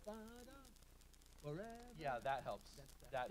Forever. Yeah, that helps. That.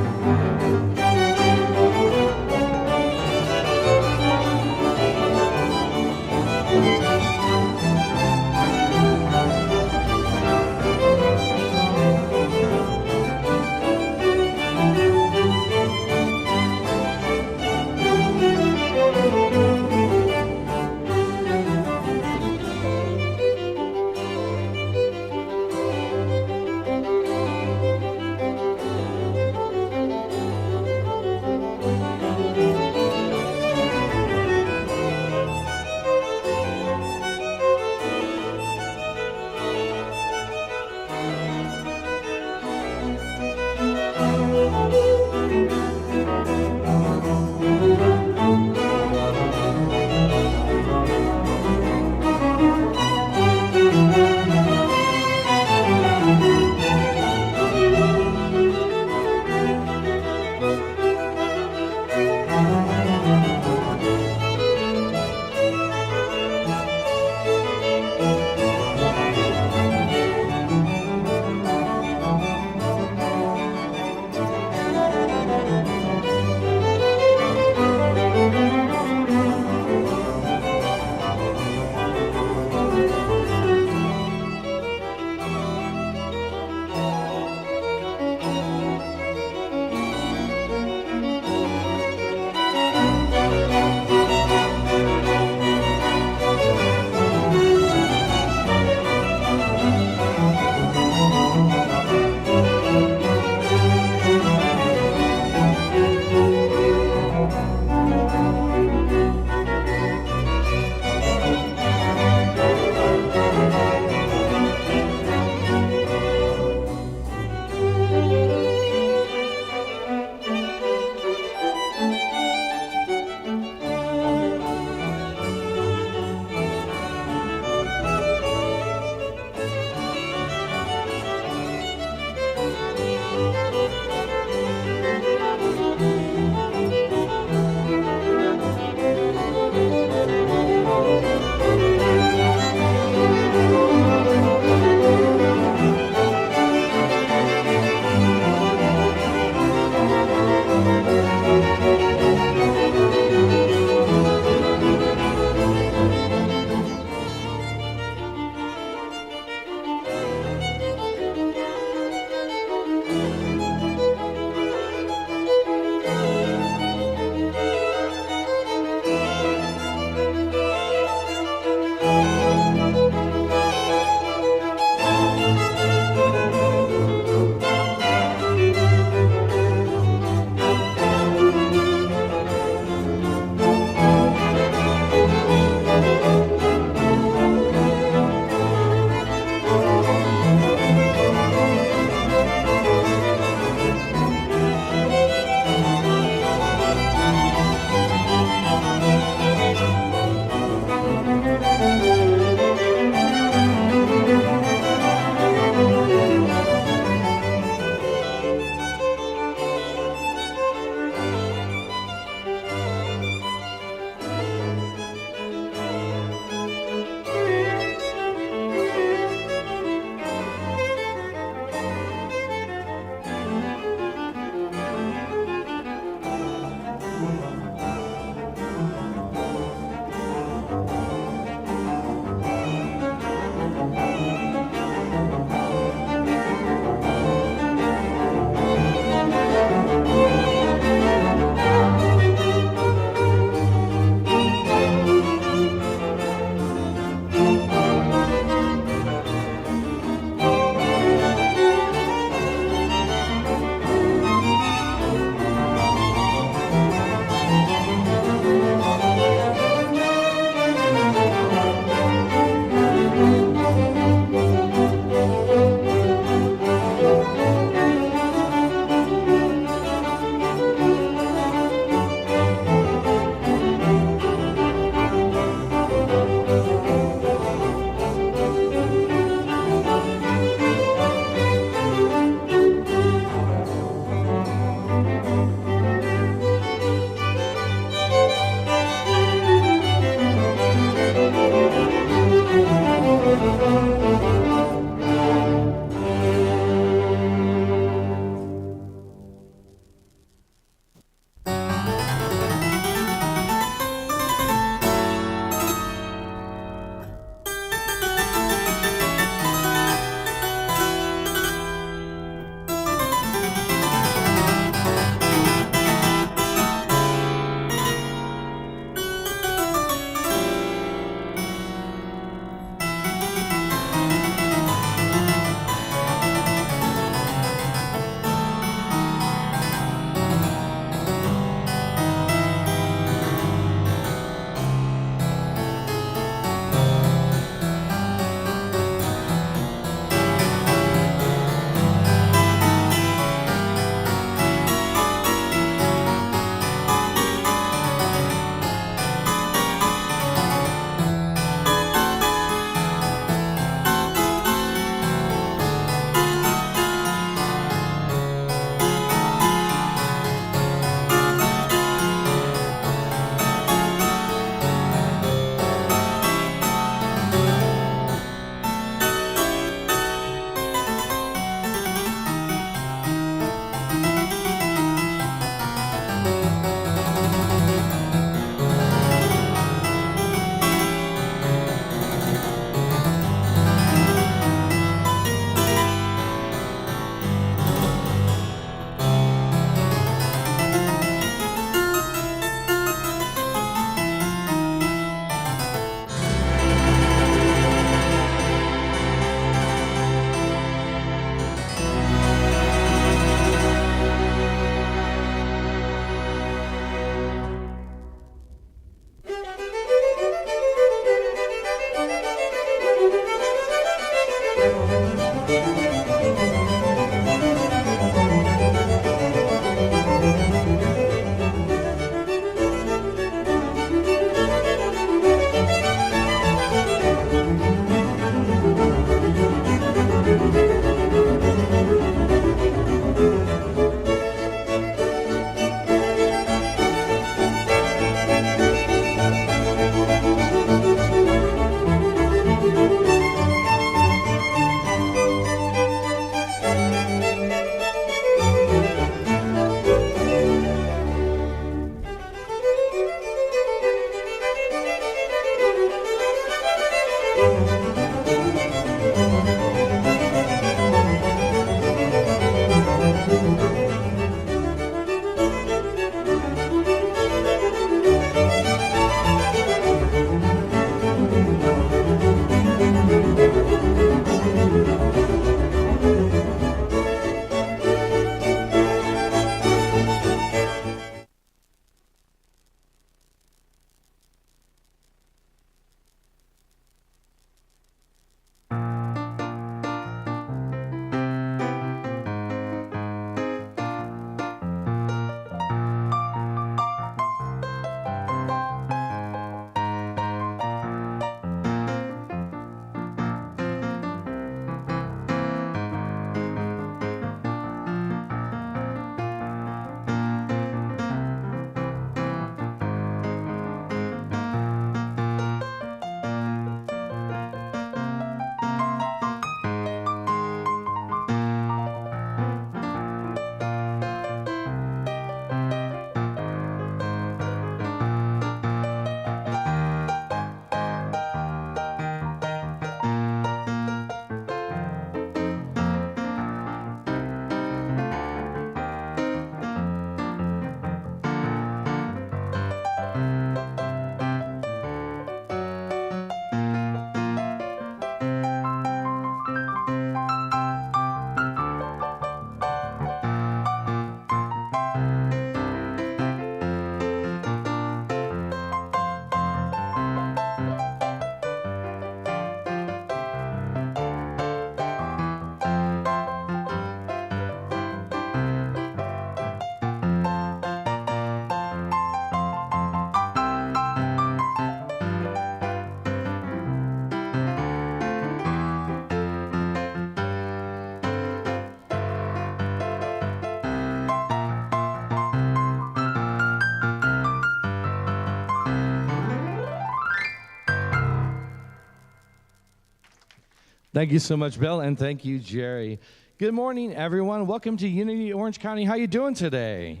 Thank you so much, Bill, and thank you, Jerry. Good morning, everyone. Welcome to Unity Orange County. How you doing today?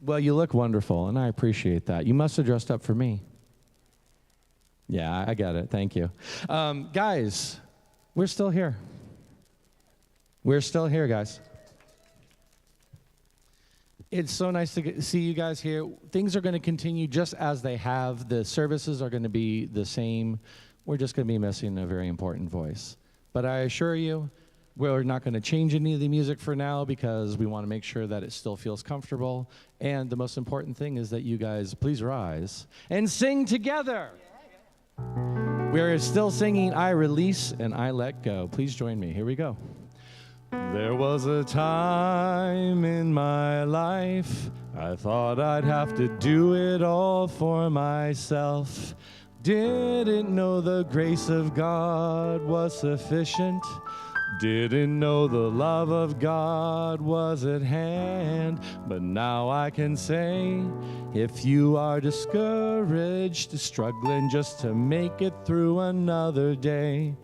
Well, you look wonderful, and I appreciate that. You must have dressed up for me. Yeah, I get it. Thank you. Guys, we're still here. We're still here, guys. It's so nice to see you guys here. Things are going to continue just as they have. The services are going to be the same. We're just going to be missing a very important voice. But I assure you, we're not going to change any of the music for now because we want to make sure that it still feels comfortable. And the most important thing is that you guys please rise and sing together. We're still singing I Release and I Let Go. Please join me. Here we go. There was a time in my life I thought I'd have to do it all for myself. Didn't know the grace of God was sufficient. Didn't know the love of God was at hand. But now I can say, if you are discouraged, struggling just to make it through another day,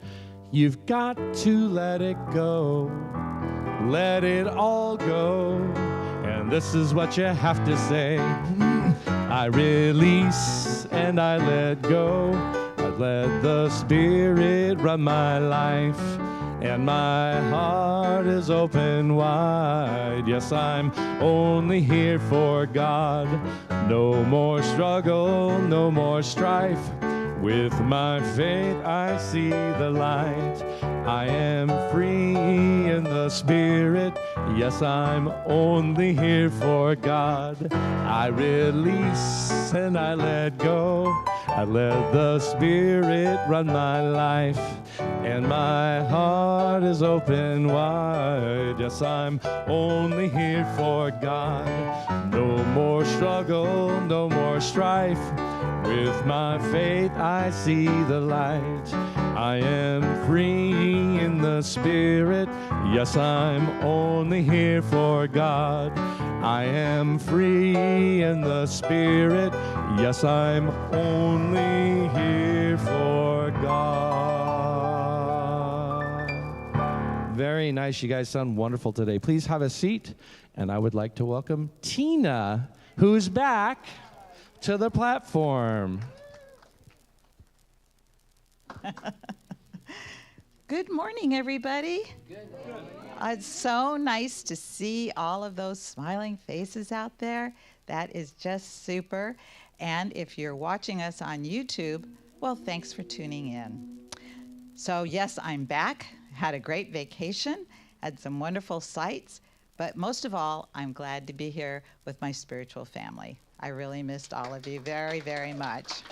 you've got to let it go. Let it all go. And this is what you have to say. I release and I let go. I let the Spirit run my life. And my heart is open wide. Yes, I'm only here for God. No more struggle, no more strife. With my faith I see the light. I am free in the Spirit. Yes, I'm only here for God. I release and I let go. I let the Spirit run my life. And my heart is open wide. Yes, I'm only here for God. No more struggle, no more strife. With my faith I see the light. I am free in the Spirit. Yes, I'm only here for God. I am free in the Spirit. Yes, I'm only here for God. Very nice. You guys sound wonderful today. Please have a seat. And I would like to welcome Tina, who's back, to the platform. Good morning, everybody. Good. It's so nice to see all of those smiling faces out there. That is just super. And if you're watching us on YouTube, well, thanks for tuning in. So yes, I'm back. Had a great vacation, had some wonderful sights, but most of all, I'm glad to be here with my spiritual family. I really missed all of you very, very much.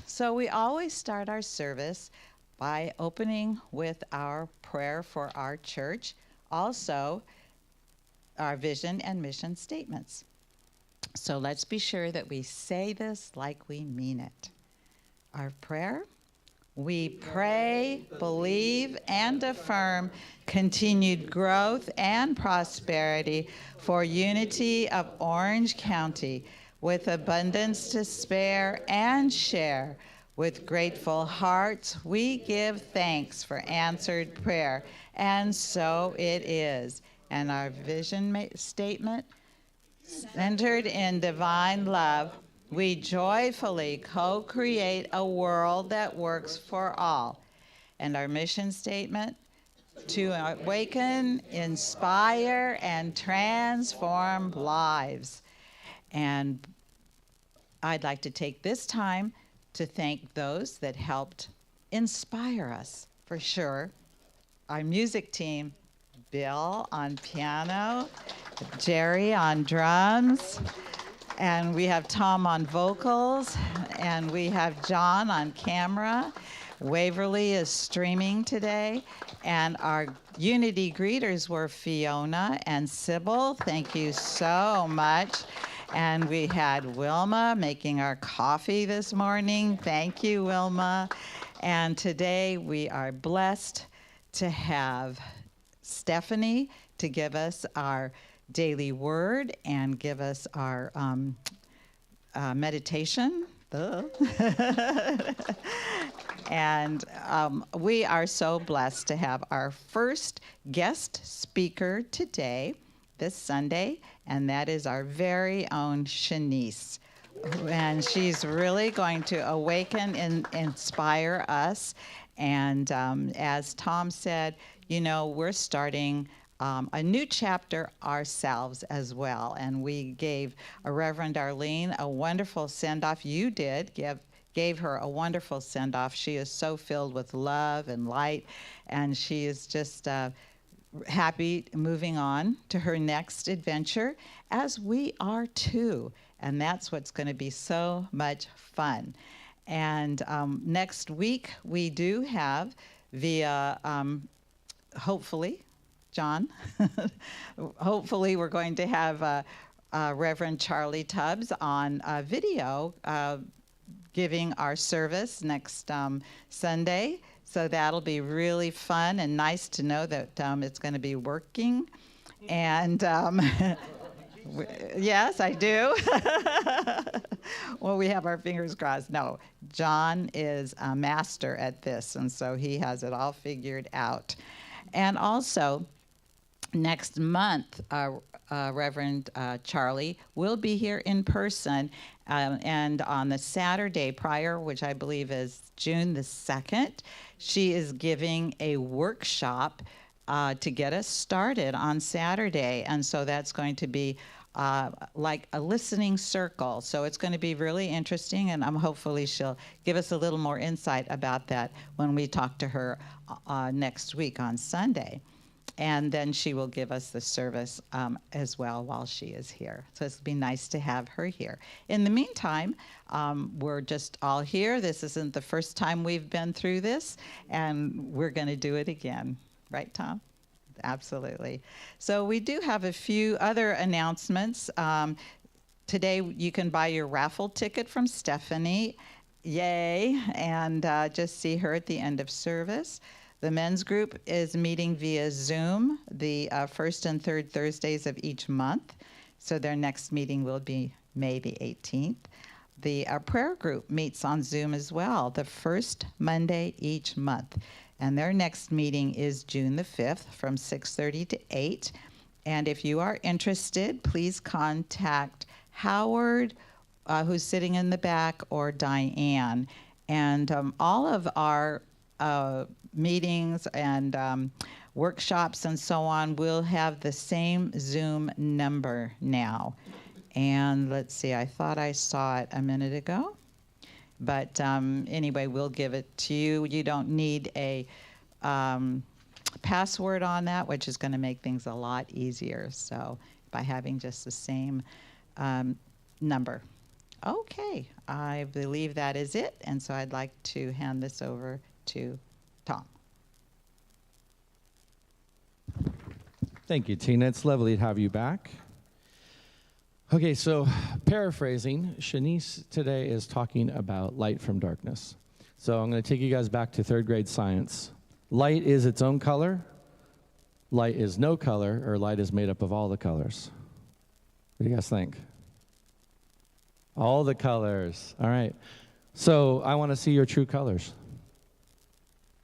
So we always start our service by opening with our prayer for our church, also our vision and mission statements. So let's be sure that we say this like we mean it. Our prayer: we pray, believe, and affirm continued growth and prosperity for unity of Orange County, with abundance to spare and share. With grateful hearts, we give thanks for answered prayer, and so it is. And our vision statement: centered in divine love, we joyfully co-create a world that works for all. And our mission statement: to awaken, inspire, and transform lives. And I'd like to take this time to thank those that helped inspire us, for sure. Our music team: Bill on piano, Jerry on drums, and we have Tom on vocals, and we have John on camera. Waverly is streaming today, and our Unity greeters were Fiona and Sybil. Thank you so much. And we had Wilma making our coffee this morning. Thank you, Wilma. And today we are blessed to have Stephanie to give us our daily word and give us our meditation. And we are so blessed to have our first guest speaker today, this Sunday, and that is our very own Chenise. And she's really going to awaken and inspire us. And as Tom said, you know, we're starting a new chapter ourselves as well. And we gave Reverend Arlene a wonderful send-off. You did gave her a wonderful send-off. She is so filled with love and light, and she is just happy moving on to her next adventure, as we are too. And that's what's going to be so much fun. And next week, we do have via, hopefully, John, hopefully we're going to have Reverend Charlie Tubbs on video giving our service next Sunday. So that'll be really fun and nice to know that it's going to be working. And yes, I do. Well, we have our fingers crossed. No, John is a master at this, and so he has it all figured out. And also, next month, Reverend Charlie will be here in person, and on the Saturday prior, which I believe is June the 2nd, she is giving a workshop to get us started on Saturday. And so that's going to be like a listening circle. So it's going to be really interesting, and hopefully she'll give us a little more insight about that when we talk to her next week on Sunday. And then she will give us the service as well while she is here. So it's be nice to have her here. In the meantime, we're just all here. This isn't the first time we've been through this, and we're going to do it again. Right, Tom? Absolutely. So we do have a few other announcements. Today, you can buy your raffle ticket from Stephanie. Yay. And just see her at the end of service. The men's group is meeting via Zoom the first and third Thursdays of each month. So their next meeting will be May the 18th. The prayer group meets on Zoom as well, the first Monday each month. And their next meeting is June the 5th from 6:30 to 8. And if you are interested, please contact Howard, who's sitting in the back, or Diane. And all of our meetings and workshops and so on will have the same Zoom number now. And let's see, I thought I saw it a minute ago. But anyway, we'll give it to you. You don't need a password on that, which is going to make things a lot easier. So by having just the same number. Okay, I believe that is it. And so I'd like to hand this over to Tom. Thank you, Tina. It's lovely to have you back. Okay, so paraphrasing, Chenise today is talking about light from darkness. So I'm going to take you guys back to third grade science. Light is its own color. Light is no color, or light is made up of all the colors. What do you guys think? All the colors. All right. So I want to see your true colors.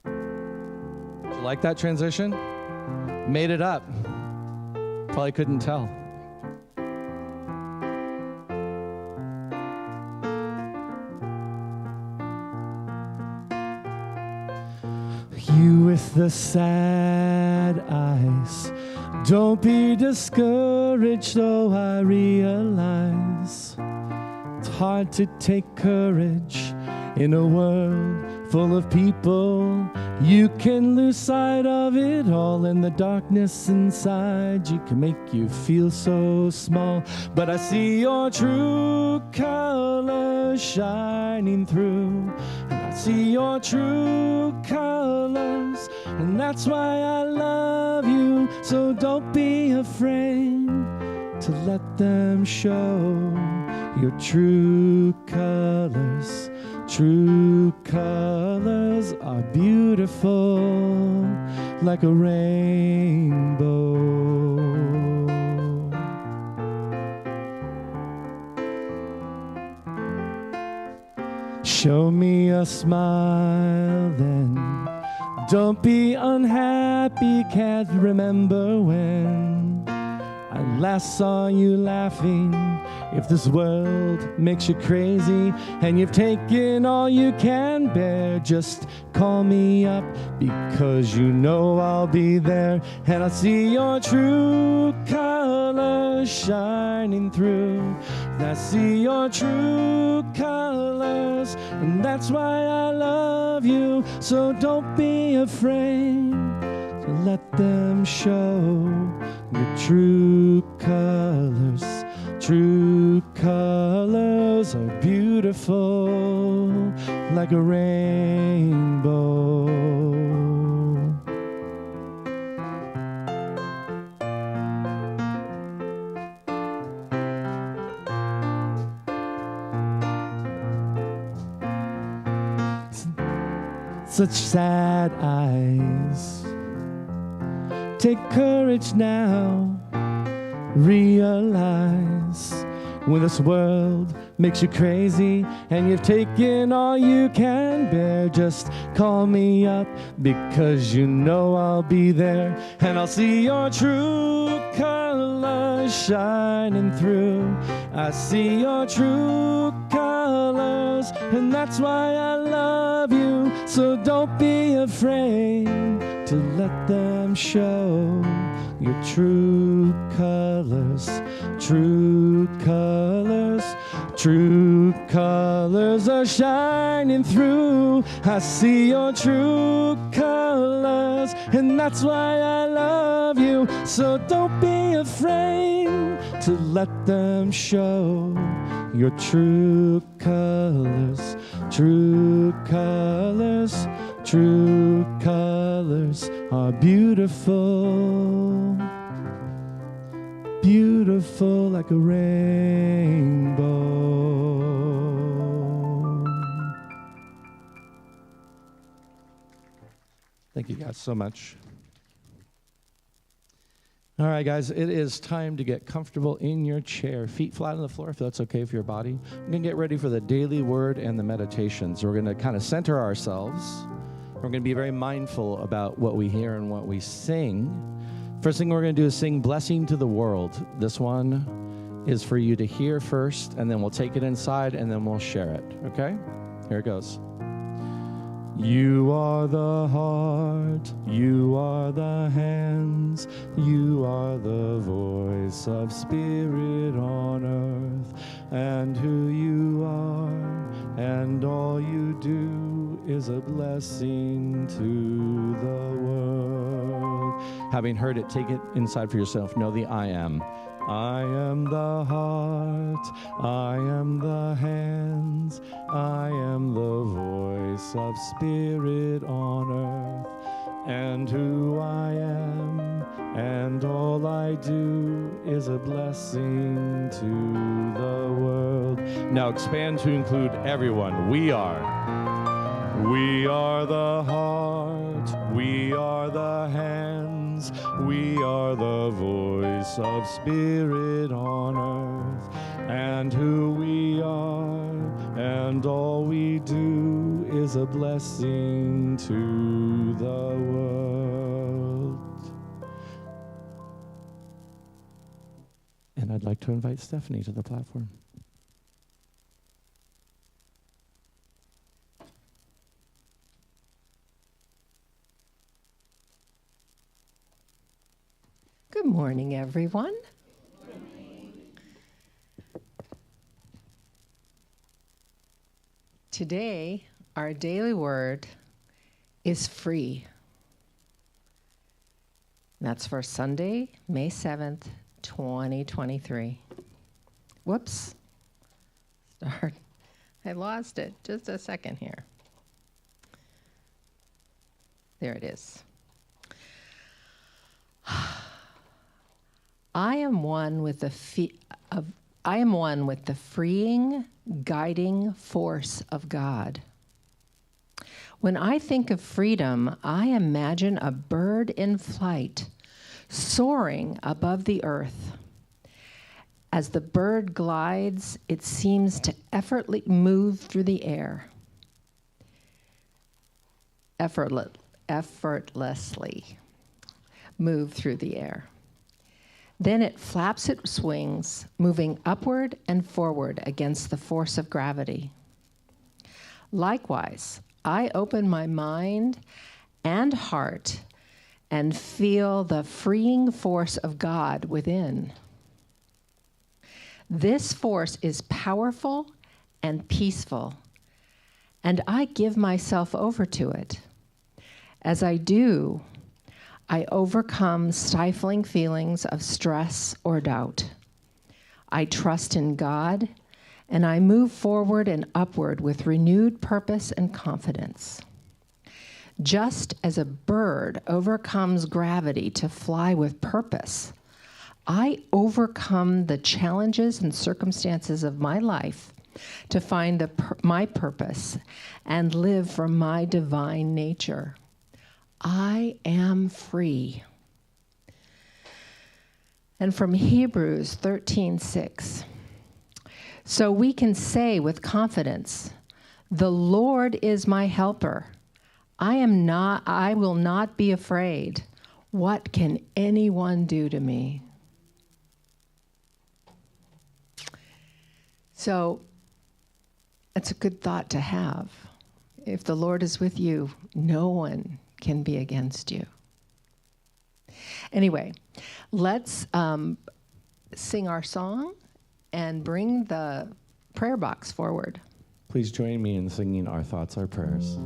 Did you like that transition? Made it up. Probably couldn't tell. You with the sad eyes, don't be discouraged, though I realize it's hard to take courage in a world full of people. You can lose sight of it all, and the darkness inside you can make you feel so small. But I see your true colors shining through, and I see your true colors, and that's why I love you. So don't be afraid to let them show your true colors. True colors are beautiful, like a rainbow. Show me a smile then. Don't be unhappy, can't remember when I last saw you laughing. If this world makes you crazy and you've taken all you can bear, just call me up, because you know I'll be there. And I'll see your true colors shining through. I see your true colors, and that's why I love you. So don't be afraid to let them show your true colors. True colors are beautiful like a rainbow. Such sad eyes. Take courage now. Realize when this world makes you crazy and you've taken all you can bear, just call me up, because you know I'll be there. And I'll see your true colors shining through. I see your true colors, and that's why I love you. So don't be afraid to let them show your true colors. True colors, true colors are shining through. I see your true colors, and that's why I love you. So don't be afraid to let them show your true colors. True colors, true colors are beautiful. Beautiful like a rainbow. Thank you guys so much. All right, guys, it is time to get comfortable in your chair. Feet flat on the floor, if that's okay for your body. We're going to get ready for the daily word and the meditations. We're going to kind of center ourselves. We're going to be very mindful about what we hear and what we sing. First thing we're going to do is sing Blessing to the World. This one is for you to hear first, and then we'll take it inside, and then we'll share it, okay? Here it goes. You are the heart, you are the hands, you are the voice of spirit on earth, and who you are, and all you do is a blessing to the world. Having heard it, take it inside for yourself. Know the I am. I am the heart, I am the hands, I am the voice of spirit on earth, and who I am, and all I do is a blessing to the world. Now expand to include everyone. We are the heart, we are the hands, we are the voice of spirit on earth, and who we are, and all we do is a blessing to the world. And I'd like to invite Stephanie to the platform. Good morning, everyone. Good morning. Today, our daily word is free. That's for Sunday, May 7th, 2023. Whoops. I lost it. Just a second here. There it is. I am one with the freeing, guiding force of God. When I think of freedom, I imagine a bird in flight, soaring above the earth. As the bird glides, it seems to effortlessly move through the air. effortlessly move through the air. Then it flaps its wings, moving upward and forward against the force of gravity. Likewise, I open my mind and heart and feel the freeing force of God within. This force is powerful and peaceful, and I give myself over to it. As I do, I overcome stifling feelings of stress or doubt. I trust in God, and I move forward and upward with renewed purpose and confidence. Just as a bird overcomes gravity to fly with purpose, I overcome the challenges and circumstances of my life to find my purpose and live from my divine nature. I am free. And from Hebrews 13:6, so we can say with confidence, the Lord is my helper. I will not be afraid. What can anyone do to me? So it's a good thought to have. If the Lord is with you, no one can be against you. Anyway, let's sing our song and bring the prayer box forward. Please join me in singing Our Thoughts, Our Prayers.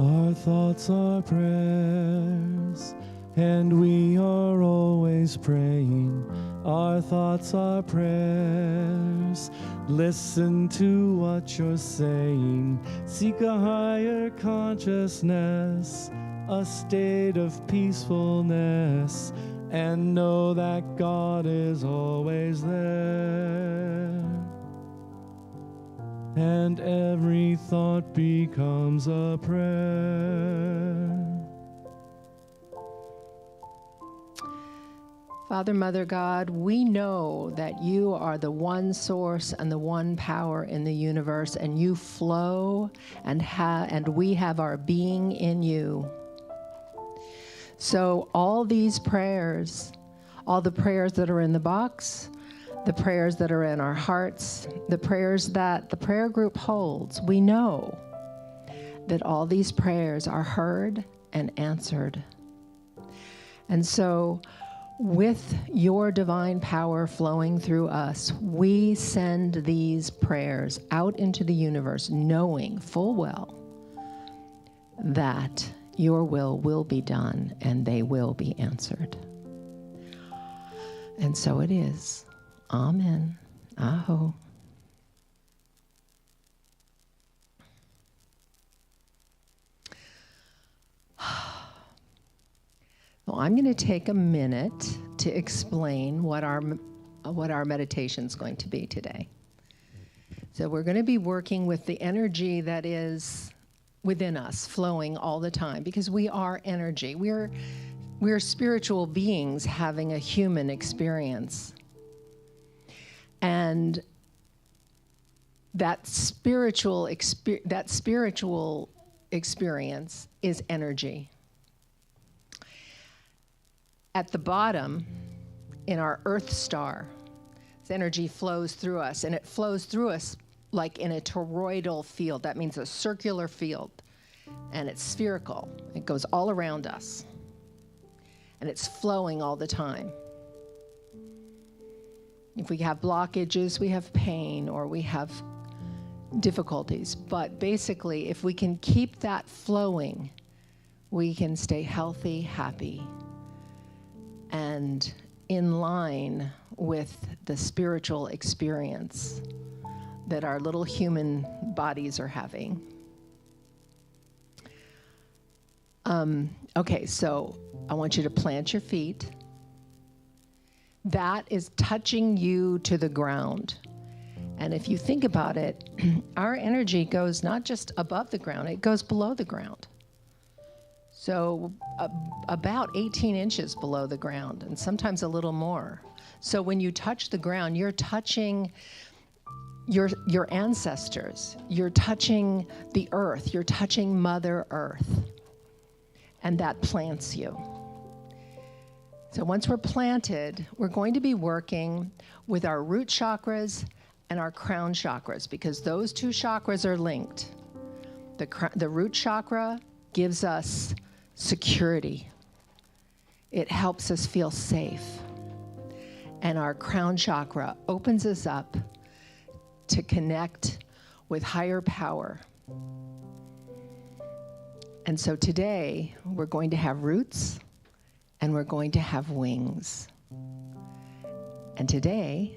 Our thoughts are prayers, and we are always praying. Our thoughts are prayers. Listen to what you're saying. Seek a higher consciousness, a state of peacefulness, and know that God is always there. And every thought becomes a prayer. Father, Mother God, we know that you are the one source and the one power in the universe, and you flow and we have our being in you. So all these prayers, all the prayers that are in the box, the prayers that are in our hearts, the prayers that the prayer group holds, we know that all these prayers are heard and answered. And so with your divine power flowing through us, we send these prayers out into the universe, knowing full well that your will be done and they will be answered. And so it is. Amen. Aho. Well, I'm going to take a minute to explain what our meditation is going to be today. So we're going to be working with the energy that is within us, flowing all the time, because we are energy. We're spiritual beings having a human experience. And that spiritual experience is energy. At the bottom, in our Earth star, this energy flows through us, and it flows through us like in a toroidal field. That means a circular field, and it's spherical. It goes all around us, and it's flowing all the time. If we have blockages, we have pain, or we have difficulties. But basically, if we can keep that flowing, we can stay healthy, happy, and in line with the spiritual experience that our little human bodies are having. Okay, so I want you to plant your feet. That is touching you to the ground. And if you think about it, our energy goes not just above the ground, it goes below the ground. So about 18 inches below the ground, and sometimes a little more. So when you touch the ground, you're touching your ancestors. You're touching the earth. You're touching Mother Earth. And that plants you. So once we're planted, we're going to be working with our root chakras and our crown chakras, because those two chakras are linked. The root chakra gives us security. It helps us feel safe. And our crown chakra opens us up to connect with higher power. And so today, we're going to have roots and we're going to have wings. And today,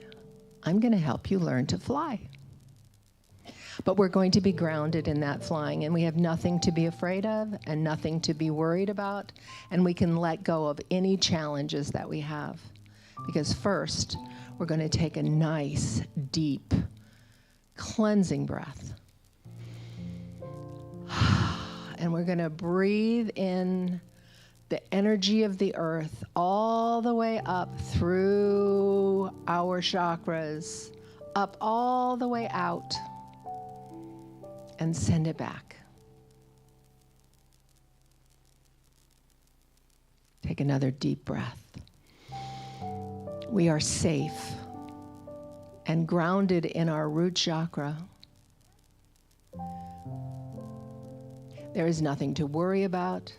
I'm going to help you learn to fly. But we're going to be grounded in that flying, and we have nothing to be afraid of and nothing to be worried about, and we can let go of any challenges that we have. Because first, we're going to take a nice, deep, cleansing breath. And we're going to breathe in the energy of the earth all the way up through our chakras, up all the way out, and send it back. Take another deep breath. We are safe and grounded in our root chakra. There is nothing to worry about.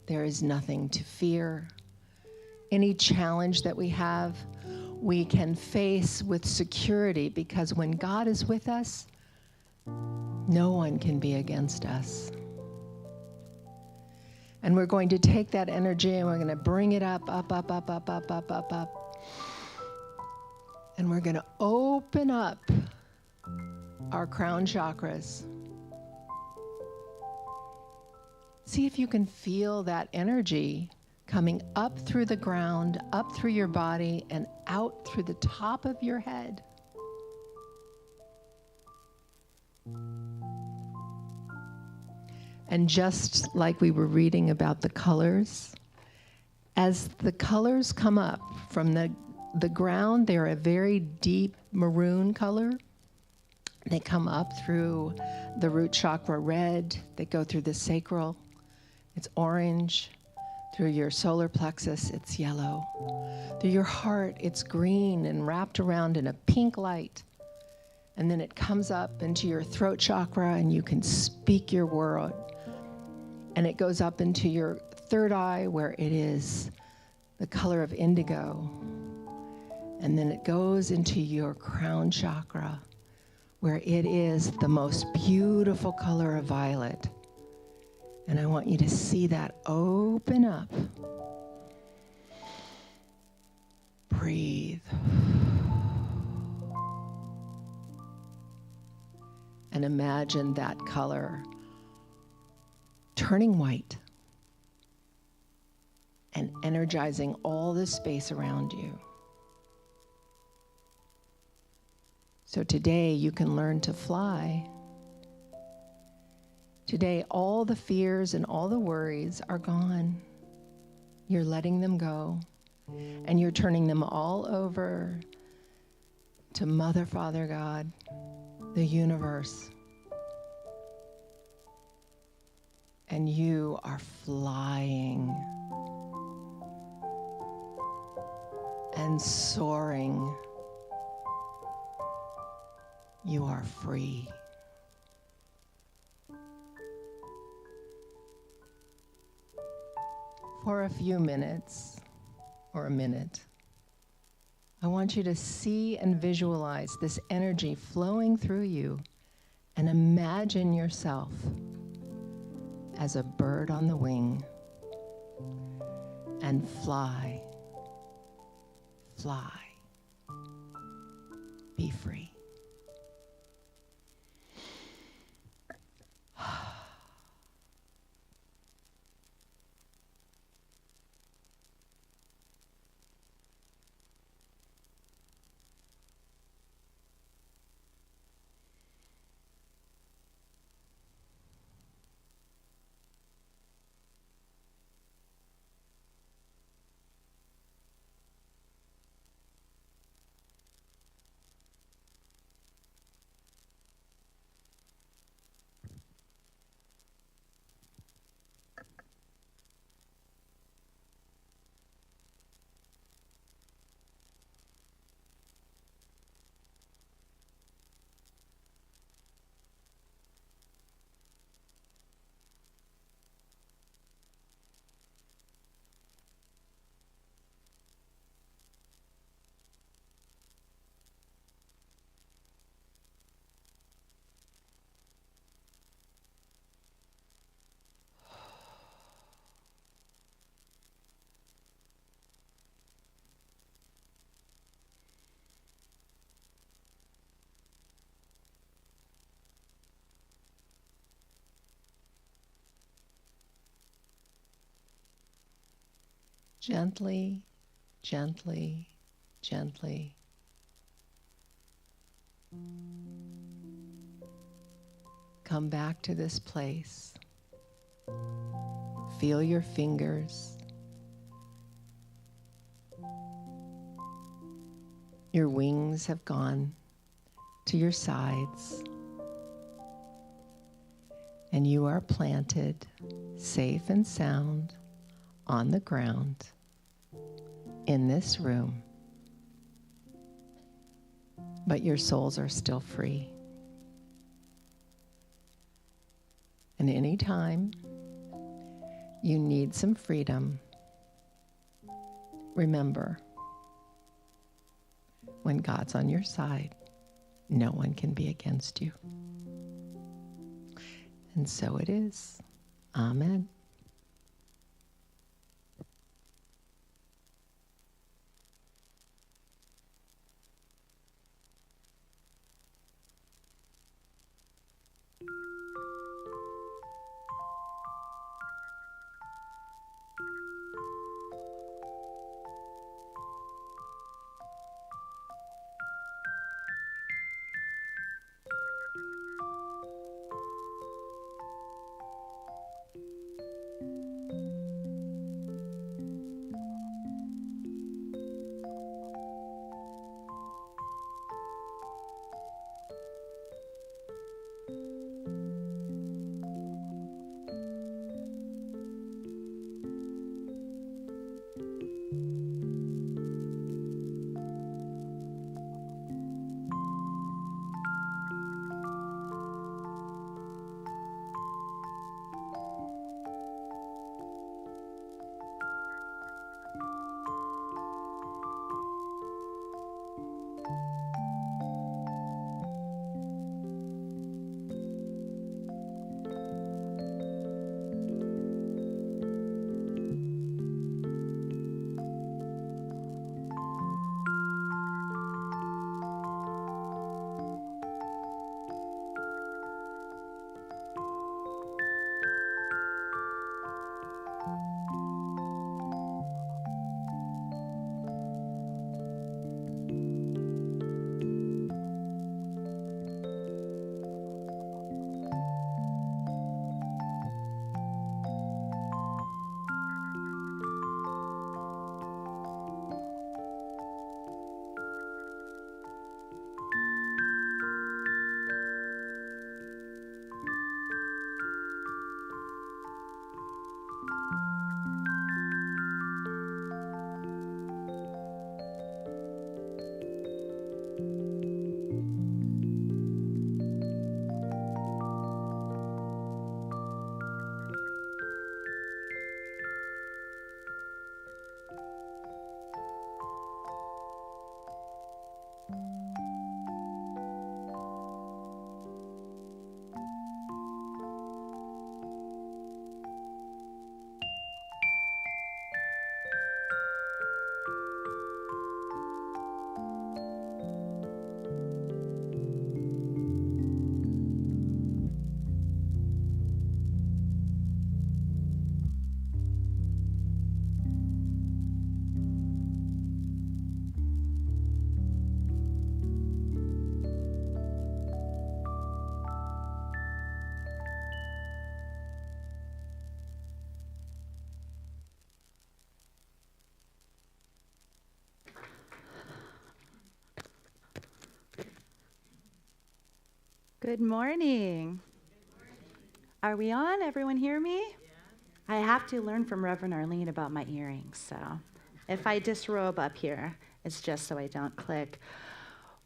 There is nothing to fear. Any challenge that we have, we can face with security, because when God is with us, no one can be against us. And we're going to take that energy and we're going to bring it up, up, up, up, up, up, up, up, up. And we're going to open up our crown chakras. See if you can feel that energy coming up through the ground, up through your body, and out through the top of your head. And just like we were reading about the colors, as the colors come up from the ground, they're a very deep maroon color. They come up through the root chakra red, they go through the sacral, it's orange, through your solar plexus, it's yellow, through your heart, it's green and wrapped around in a pink light. And then it comes up into your throat chakra and you can speak your word. And it goes up into your third eye where it is the color of indigo. And then it goes into your crown chakra where it is the most beautiful color of violet. And I want you to see that open up. Breathe. And imagine that color turning white and energizing all the space around you. So today you can learn to fly. Today all the fears and all the worries are gone. You're letting them go, and you're turning them all over to Mother, Father, God, the universe. And you are flying and soaring. You are free. For a few minutes, or a minute, I want you to see and visualize this energy flowing through you, and imagine yourself as a bird on the wing, and fly, fly, be free. Gently, gently, gently. Come back to this place. Feel your fingers. Your wings have gone to your sides, and you are planted safe and sound on the ground in this room. But your souls are still free. And anytime you need some freedom, remember, when God's on your side, no one can be against you. And so it is. Amen. Good morning. Are we on? Everyone hear me? Yeah. I have to learn from Reverend Arlene about my earrings, so if I disrobe up here, it's just so I don't click.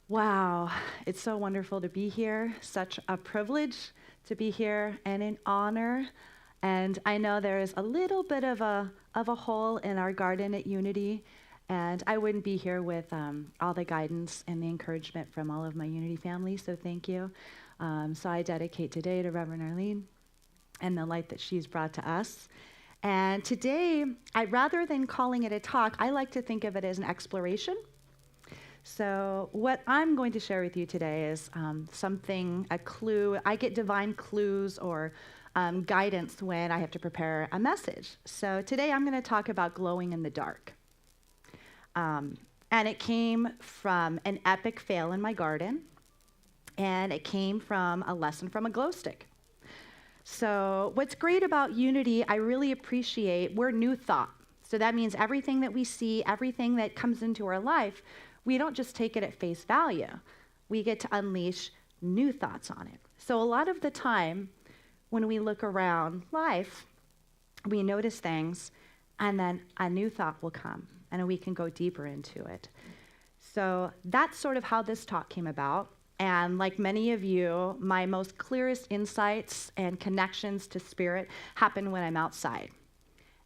Wow, it's so wonderful to be here. Such a privilege to be here and an honor. And I know there is a little bit of a hole in our garden at Unity, and I wouldn't be here with all the guidance and the encouragement from all of my Unity family, so thank you. So I dedicate today to Reverend Arlene and the light that she's brought to us. And today, rather than calling it a talk, I like to think of it as an exploration. So what I'm going to share with you today is a clue. I get divine clues or guidance when I have to prepare a message. So today I'm going to talk about glowing in the dark. And it came from an epic fail in my garden, and it came from a lesson from a glow stick. So what's great about Unity, I really appreciate, we're new thought. So that means everything that we see, everything that comes into our life, we don't just take it at face value. We get to unleash new thoughts on it. So a lot of the time, when we look around life, we notice things, and then a new thought will come, and we can go deeper into it. So that's sort of how this talk came about. And like many of you, my most clearest insights and connections to spirit happen when I'm outside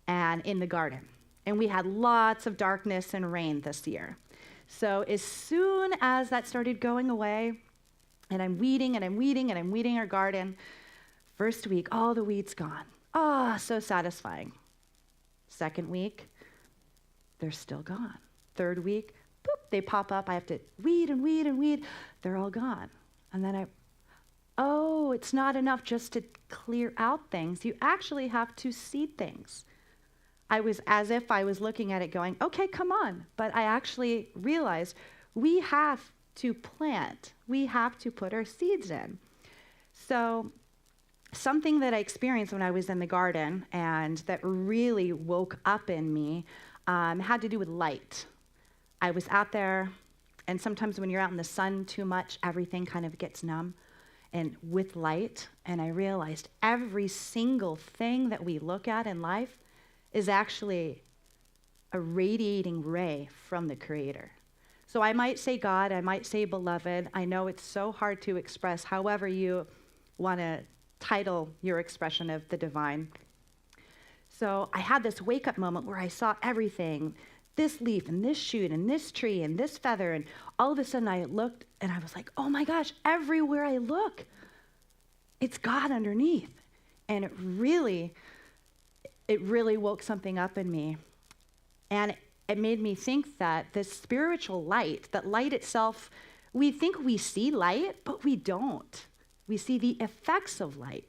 and in the garden. And we had lots of darkness and rain this year. So as soon as that started going away, and I'm weeding and I'm weeding and I'm weeding our garden, first week, all the weeds gone. Oh, so satisfying. Second week, they're still gone. Third week, boop, they pop up. I have to weed and weed and weed. They're all gone. And then it's not enough just to clear out things. You actually have to seed things. I was as if I was looking at it going, okay, come on. But I actually realized we have to plant. We have to put our seeds in. So something that I experienced when I was in the garden and that really woke up in me had to do with light. I was out there, and sometimes when you're out in the sun too much, everything kind of gets numb. And with light, and I realized every single thing that we look at in life is actually a radiating ray from the Creator. So I might say God, I might say beloved. I know it's so hard to express however you want to title your expression of the divine. So I had this wake-up moment where I saw everything, this leaf and this shoot and this tree and this feather, and all of a sudden I looked and I was like, oh my gosh, everywhere I look, it's God underneath. And it really woke something up in me. And it made me think that this spiritual light, that light itself, we think we see light, but we don't. We see the effects of light,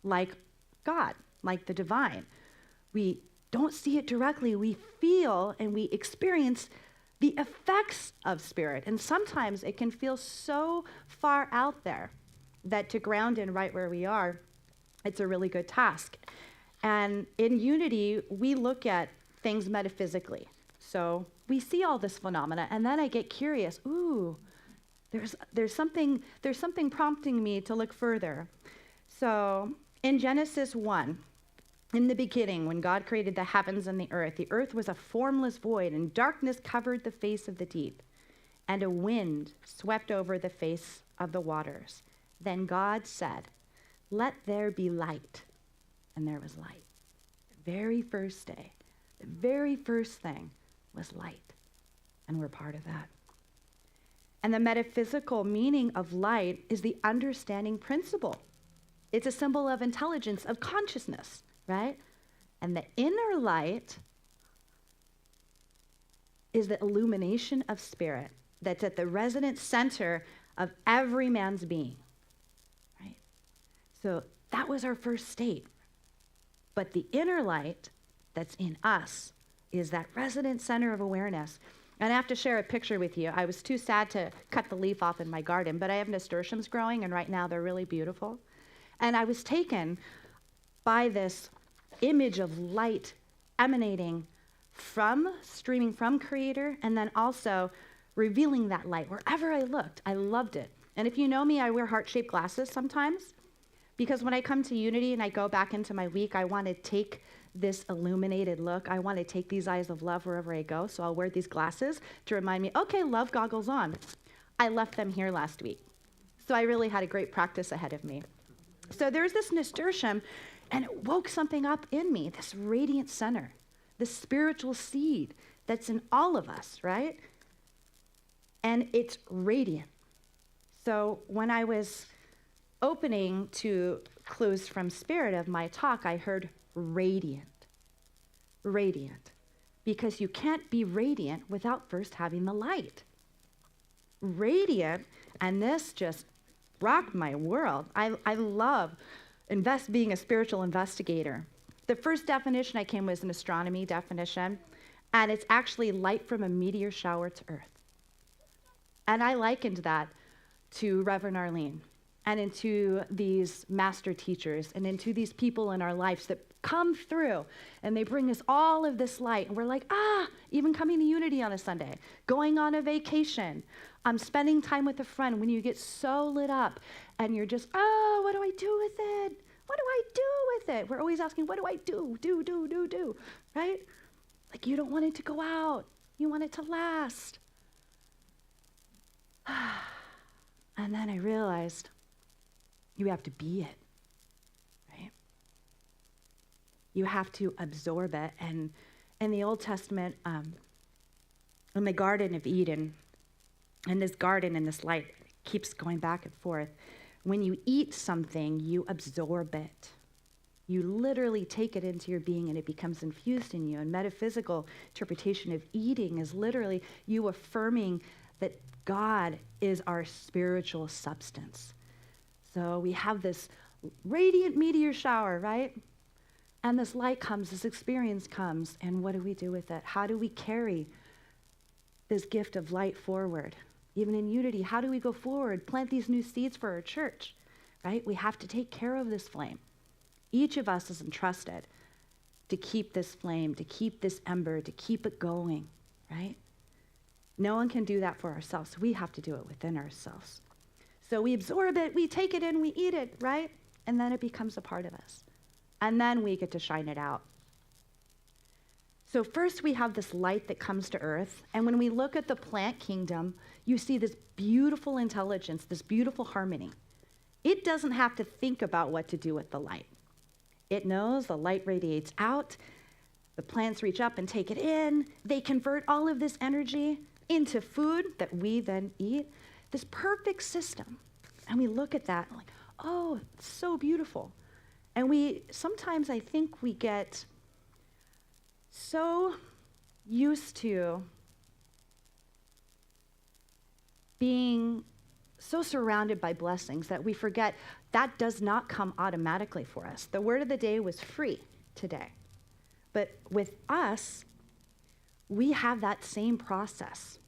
like God, like the divine. We don't see it directly. We feel and we experience the effects of spirit. And sometimes it can feel so far out there that to ground in right where we are, it's a really good task. And in Unity, we look at things metaphysically. So we see all this phenomena, and then I get curious. Ooh, there's something prompting me to look further. So in Genesis 1, in the beginning, when God created the heavens and the earth was a formless void, and darkness covered the face of the deep, and a wind swept over the face of the waters. Then God said, "Let there be light." And there was light. The very first day, the very first thing was light. And we're part of that. And the metaphysical meaning of light is the understanding principle. It's a symbol of intelligence, of consciousness, right? And the inner light is the illumination of spirit that's at the resonant center of every man's being, right? So that was our first state. But the inner light that's in us is that resonant center of awareness. And I have to share a picture with you. I was too sad to cut the leaf off in my garden, but I have nasturtiums growing, and right now they're really beautiful. And I was taken by this image of light emanating streaming from Creator, and then also revealing that light wherever I looked. I loved it. And if you know me, I wear heart-shaped glasses sometimes, because when I come to Unity and I go back into my week, I want to take this illuminated look. I want to take these eyes of love wherever I go. So I'll wear these glasses to remind me, okay, love goggles on. I left them here last week. So I really had a great practice ahead of me. So there's this nasturtium, and it woke something up in me, this radiant center, this spiritual seed that's in all of us, right? And it's radiant. So when I was opening to clues from spirit of my talk, I heard radiant. Radiant. Because you can't be radiant without first having the light. Radiant, and this just rocked my world. I love being a spiritual investigator. The first definition I came was an astronomy definition, and it's actually light from a meteor shower to Earth. And I likened that to Reverend Arlene and into these master teachers and into these people in our lives that come through and they bring us all of this light. And we're like, even coming to Unity on a Sunday, going on a vacation, spending time with a friend, when you get so lit up and you're just, what do I do with it? What do I do with it? We're always asking, what do I do, right? Like you don't want it to go out. You want it to last. And then I realized you have to be it, right? You have to absorb it. And in the Old Testament, in the Garden of Eden, and this garden and this light keeps going back and forth. When you eat something, you absorb it. You literally take it into your being and it becomes infused in you. And metaphysical interpretation of eating is literally you affirming that God is our spiritual substance. So we have this radiant meteor shower, right? And this light comes, this experience comes, and what do we do with it? How do we carry this gift of light forward? Even in Unity, how do we go forward, plant these new seeds for our church, right? We have to take care of this flame. Each of us is entrusted to keep this flame, to keep this ember, to keep it going, right? No one can do that for ourselves. We have to do it within ourselves. So we absorb it, we take it in, we eat it, right? And then it becomes a part of us. And then we get to shine it out. So first we have this light that comes to earth. And when we look at the plant kingdom, you see this beautiful intelligence, this beautiful harmony. It doesn't have to think about what to do with the light. It knows the light radiates out. The plants reach up and take it in. They convert all of this energy into food that we then eat. This perfect system. And we look at that and like, oh, it's so beautiful. And sometimes I think we get so used to being so surrounded by blessings that we forget that does not come automatically for us. The word of the day was free today. But with us, we have that same process,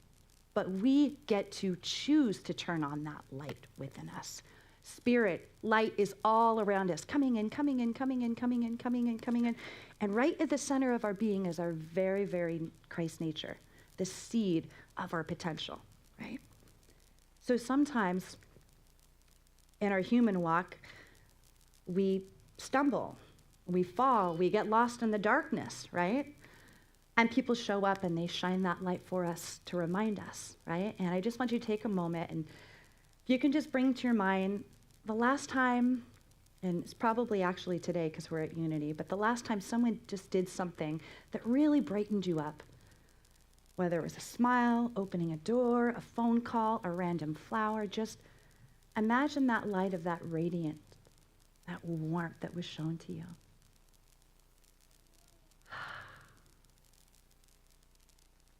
but we get to choose to turn on that light within us. Spirit, light is all around us, coming in, coming in, coming in, coming in, coming in, coming in. And right at the center of our being is our very, very Christ nature, the seed of our potential, right? So sometimes in our human walk, we stumble, we fall, we get lost in the darkness, right? And people show up and they shine that light for us to remind us, right? And I just want you to take a moment and if you can just bring to your mind the last time, and it's probably actually today because we're at Unity, but the last time someone just did something that really brightened you up, whether it was a smile, opening a door, a phone call, a random flower, just imagine that light of that radiant, that warmth that was shown to you.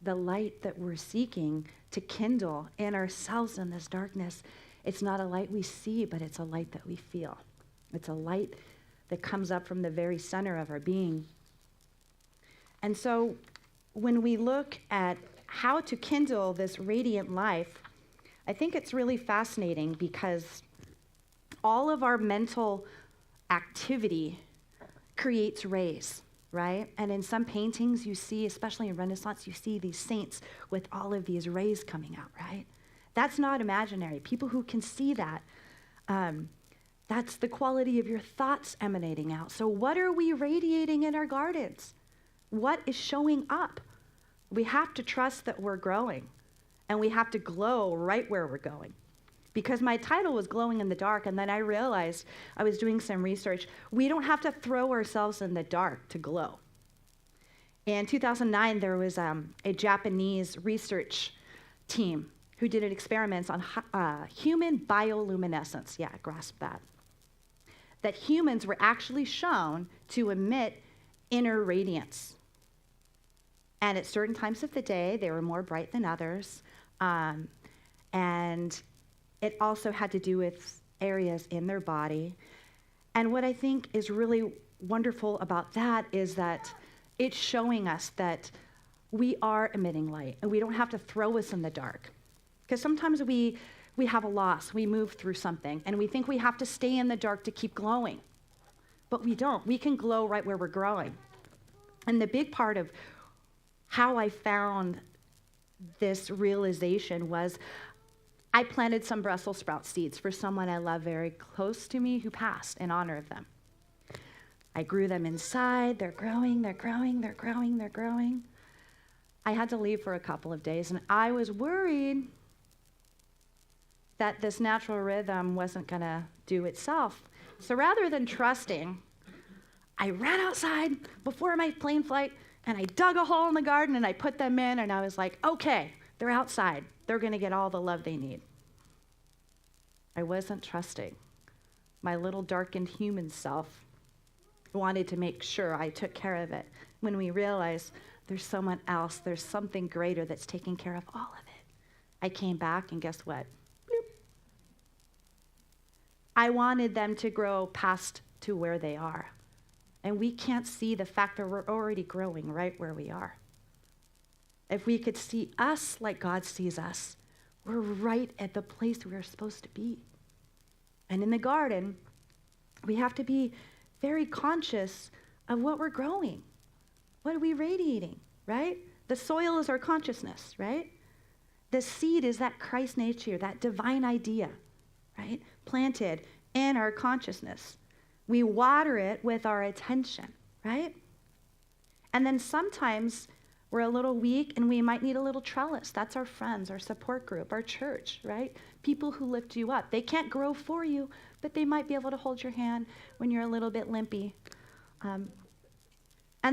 The light that we're seeking to kindle in ourselves in this darkness, it's not a light we see, but it's a light that we feel. It's a light that comes up from the very center of our being. And so when we look at how to kindle this radiant life, I think it's really fascinating because all of our mental activity creates rays, right? And in some paintings you see, especially in Renaissance, you see these saints with all of these rays coming out, right? That's not imaginary. People who can see that, that's the quality of your thoughts emanating out. So what are we radiating in our gardens? What is showing up? We have to trust that we're growing, and we have to glow right where we're going. Because my title was Glowing in the Dark, and then I realized, I was doing some research, we don't have to throw ourselves in the dark to glow. In 2009, there was a Japanese research team who did experiments on human bioluminescence. Yeah, grasp that. That humans were actually shown to emit inner radiance. And at certain times of the day, they were more bright than others. And it also had to do with areas in their body. And what I think is really wonderful about that is that it's showing us that we are emitting light and we don't have to throw us in the dark. Because sometimes we have a loss, we move through something, and we think we have to stay in the dark to keep glowing. But we don't. We can glow right where we're growing. And the big part of how I found this realization was I planted some Brussels sprout seeds for someone I love very close to me who passed in honor of them. I grew them inside. They're growing, they're growing, they're growing, they're growing. I had to leave for a couple of days, and I was worried that this natural rhythm wasn't going to do itself. So rather than trusting, I ran outside before my plane flight, and I dug a hole in the garden, and I put them in, and I was like, okay, they're outside. They're going to get all the love they need. I wasn't trusting. My little darkened human self wanted to make sure I took care of it. When we realized there's someone else, there's something greater that's taking care of all of it. I came back, and guess what? Bloop. I wanted them to grow past to where they are. And we can't see the fact that we're already growing right where we are. If we could see us like God sees us, we're right at the place we're supposed to be. And in the garden, we have to be very conscious of what we're growing. What are we radiating, right? The soil is our consciousness, right? The seed is that Christ nature, that divine idea, right? Planted in our consciousness. We water it with our attention, right? And then sometimes we're a little weak and we might need a little trellis. That's our friends, our support group, our church, right? People who lift you up. They can't grow for you, but they might be able to hold your hand when you're a little bit limpy. And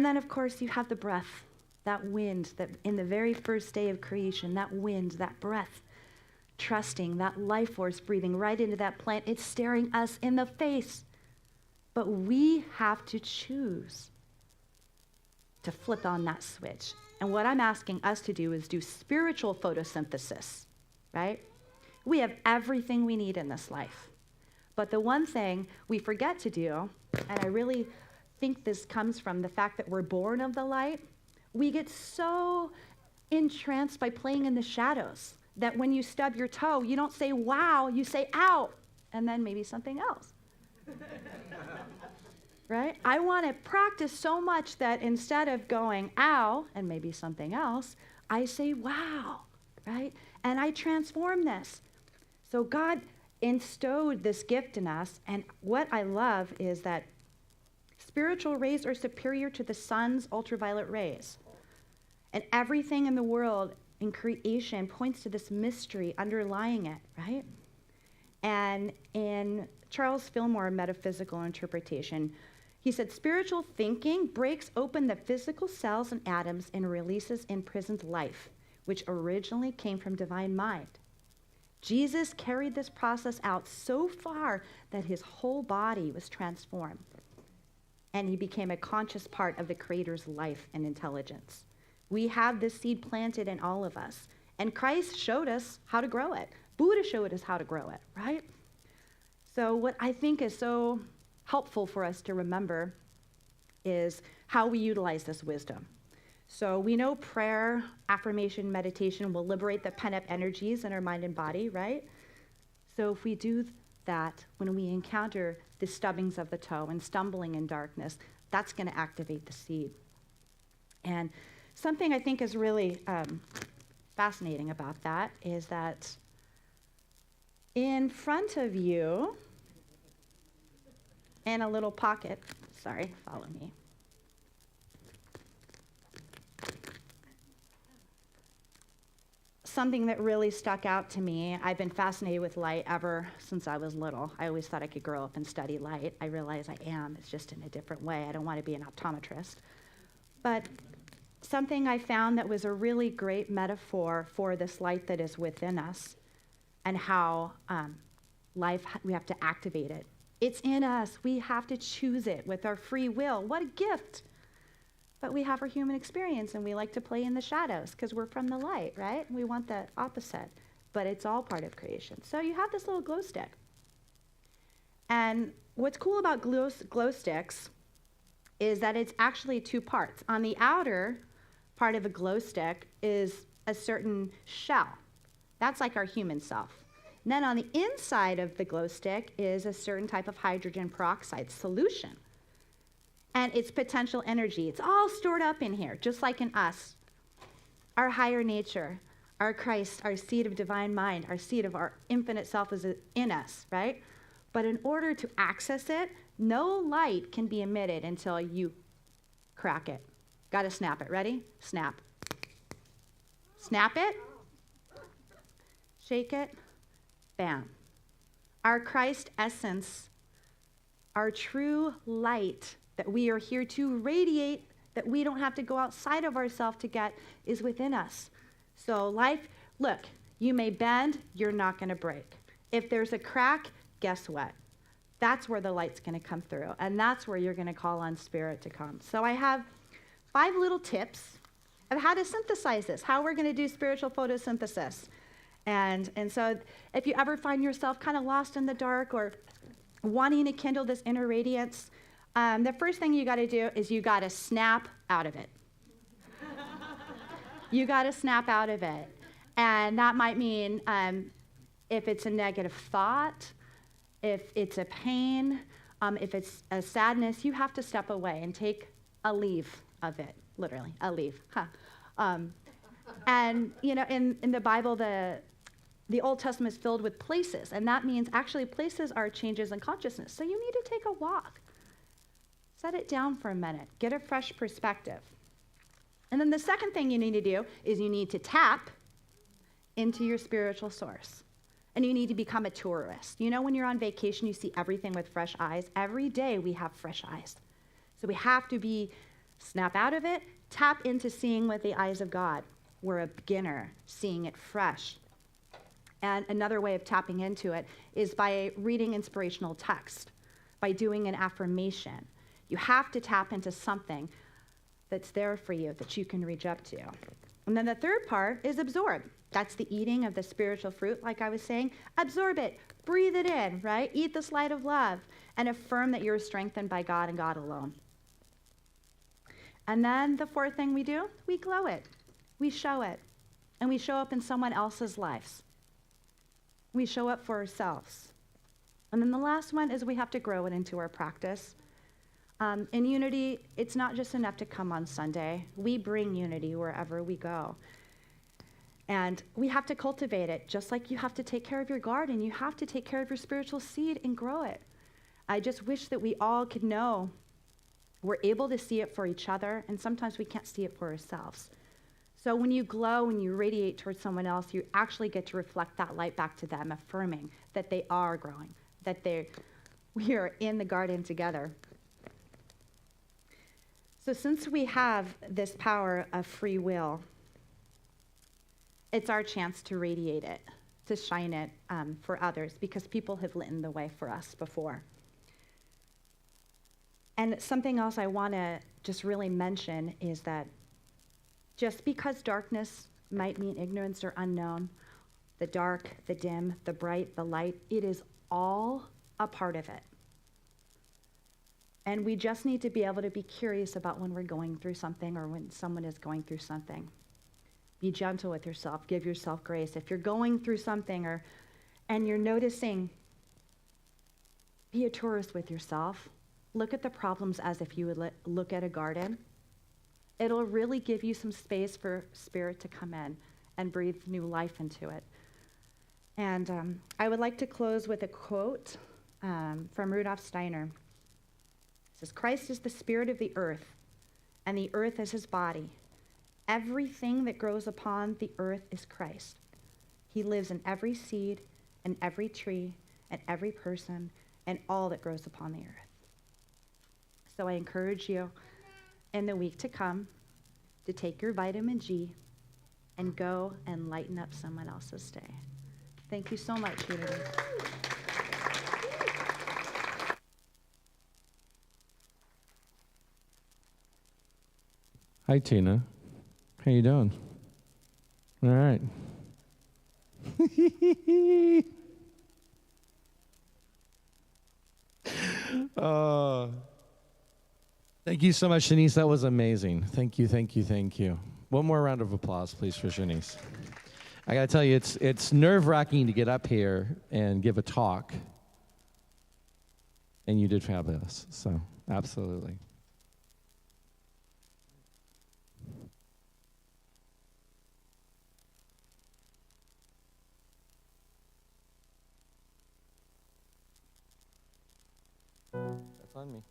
then, of course, you have the breath, that wind that in the very first day of creation, that wind, that breath, trusting, that life force breathing right into that plant. It's staring us in the face. But we have to choose to flip on that switch. And what I'm asking us to do is do spiritual photosynthesis, right? We have everything we need in this life. But the one thing we forget to do, and I really think this comes from the fact that we're born of the light, we get so entranced by playing in the shadows that when you stub your toe, you don't say, wow, you say, ow, and then maybe something else. Right? I want to practice so much that instead of going, ow, and maybe something else, I say, wow, right? And I transform this. So God bestowed this gift in us, and what I love is that spiritual rays are superior to the sun's ultraviolet rays. And everything in the world in creation points to this mystery underlying it, right? And in Charles Fillmore metaphysical interpretation, he said, spiritual thinking breaks open the physical cells and atoms and releases imprisoned life, which originally came from divine mind. Jesus carried this process out so far that his whole body was transformed, and he became a conscious part of the Creator's life and intelligence. We have this seed planted in all of us, and Christ showed us how to grow it. Buddha showed us how to grow it, right? So what I think is so helpful for us to remember is how we utilize this wisdom. So we know prayer, affirmation, meditation will liberate the pent-up energies in our mind and body, right? So if we do that when we encounter the stubbings of the toe and stumbling in darkness, that's going to activate the seed. And something I think is really fascinating about that is that in front of you, in a little pocket, sorry, follow me. Something that really stuck out to me, I've been fascinated with light ever since I was little. I always thought I could grow up and study light. I realize I am, it's just in a different way. I don't want to be an optometrist. But something I found that was a really great metaphor for this light that is within us and how life, we have to activate it. It's in us. We have to choose it with our free will. What a gift. But we have our human experience, and we like to play in the shadows because we're from the light, right? We want the opposite. But it's all part of creation. So you have this little glow stick. And what's cool about glow sticks is that it's actually two parts. On the outer part of a glow stick is a certain shell. That's like our human self. And then on the inside of the glow stick is a certain type of hydrogen peroxide solution. And it's potential energy. It's all stored up in here, just like in us. Our higher nature, our Christ, our seed of divine mind, our seed of our infinite self is in us, right? But in order to access it, no light can be emitted until you crack it. Got to snap it. Ready? Snap. Snap it. Shake it. Bam. Our Christ essence, our true light that we are here to radiate, that we don't have to go outside of ourselves to get, is within us. So life, look, you may bend, you're not going to break. If there's a crack, guess what? That's where the light's going to come through, and that's where you're going to call on Spirit to come. So I have 5 little tips of how to synthesize this, how we're going to do spiritual photosynthesis. And so if you ever find yourself kind of lost in the dark or wanting to kindle this inner radiance, the first thing you got to do is you got to snap out of it. You got to snap out of it. And that might mean if it's a negative thought, if it's a pain, if it's a sadness, you have to step away and take a leave of it, literally, a leave. And, you know, in the Bible, the Old Testament is filled with places, and that means actually places are changes in consciousness. So you need to take a walk. Set it down for a minute. Get a fresh perspective. And then the second thing you need to do is you need to tap into your spiritual source. And you need to become a tourist. You know, when you're on vacation, you see everything with fresh eyes. Every day we have fresh eyes. So we have to snap out of it, tap into seeing with the eyes of God. We're a beginner, seeing it fresh. And another way of tapping into it is by reading inspirational text, by doing an affirmation. You have to tap into something that's there for you that you can reach up to. And then the third part is absorb. That's the eating of the spiritual fruit, like I was saying. Absorb it, breathe it in, right? Eat this light of love and affirm that you're strengthened by God and God alone. And then the fourth thing we do, we glow it. We show it. And we show up in someone else's lives. We show up for ourselves. And then the last one is we have to grow it into our practice. In unity, it's not just enough to come on Sunday. We bring unity wherever we go. And we have to cultivate it, just like you have to take care of your garden. You have to take care of your spiritual seed and grow it. I just wish that we all could know we're able to see it for each other, and sometimes we can't see it for ourselves. So when you glow and you radiate towards someone else, you actually get to reflect that light back to them, affirming that they are growing, that we are in the garden together. So since we have this power of free will, it's our chance to radiate it, to shine it for others, because people have lit the way for us before. And something else I want to just really mention is that just because darkness might mean ignorance or unknown, the dark, the dim, the bright, the light, it is all a part of it. And we just need to be able to be curious about when we're going through something or when someone is going through something. Be gentle with yourself. Give yourself grace. If you're going through something and you're noticing, be a tourist with yourself. Look at the problems as if you would look at a garden. It'll really give you some space for Spirit to come in and breathe new life into it. And I would like to close with a quote from Rudolf Steiner. It says, "Christ is the spirit of the earth, and the earth is his body. Everything that grows upon the earth is Christ. He lives in every seed, and every tree, and every person, and all that grows upon the earth." So I encourage you in the week to come to take your vitamin G and go and lighten up someone else's day. Thank you so much, Unity. Hi, Tina. How you doing? All right. Thank you so much, Chenise. That was amazing. Thank you, thank you, thank you. One more round of applause, please, for Chenise. I got to tell you, it's nerve-wracking to get up here and give a talk, and you did fabulous. So, absolutely. That's on me.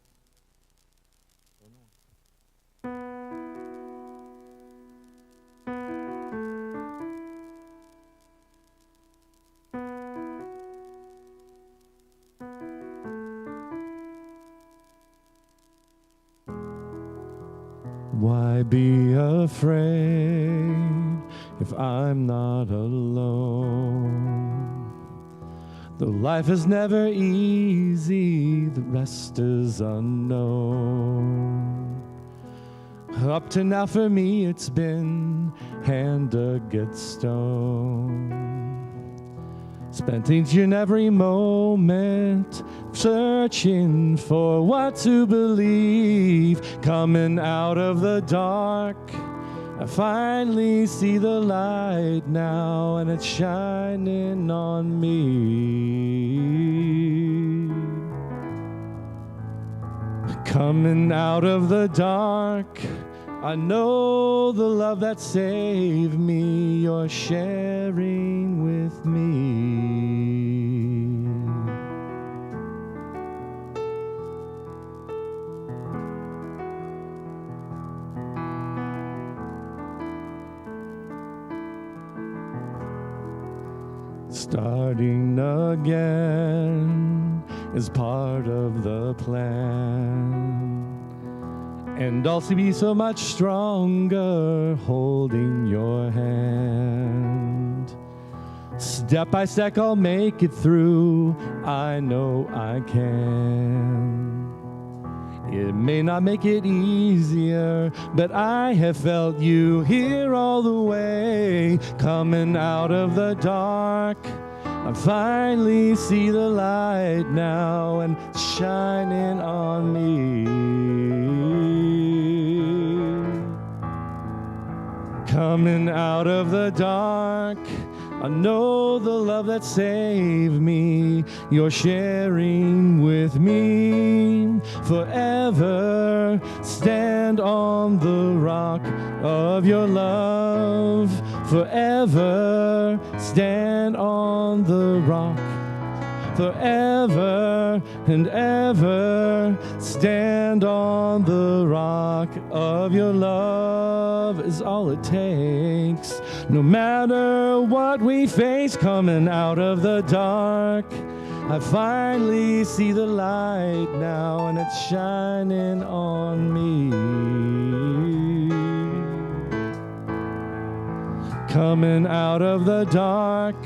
Why be afraid if I'm not alone? Though life is never easy, the rest is unknown. Up to now for me it's been hand against stone. Spent each and every moment searching for what to believe. Coming out of the dark, I finally see the light now, and it's shining on me. Coming out of the dark, I know the love that saved me, you're sharing with me. Starting again is part of the plan. And I'll be so much stronger holding your hand. Step by step I'll make it through, I know I can. It may not make it easier, but I have felt you here all the way. Coming out of the dark, I finally see the light now, and it's shining on me. Coming out of the dark, I know the love that saved me, you're sharing with me. Forever stand on the rock of your love. Forever stand on the rock. Forever and ever stand on the rock of your love is all it takes. No matter what we face, coming out of the dark, I finally see the light now, and it's shining on me. Coming out of the dark,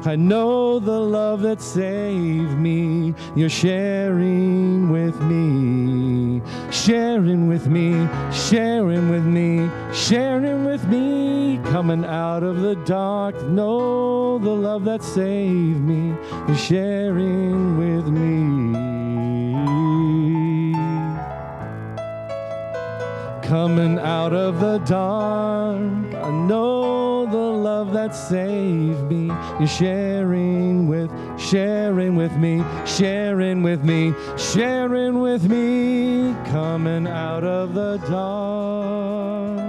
I know the love that saved me, you're sharing with me, sharing with me, sharing with me, sharing with me. Coming out of the dark, know the love that saved me, you're sharing with me. Coming out of the dark, I know the love that saved me, you're sharing with me, sharing with me, sharing with me. Coming out of the dark.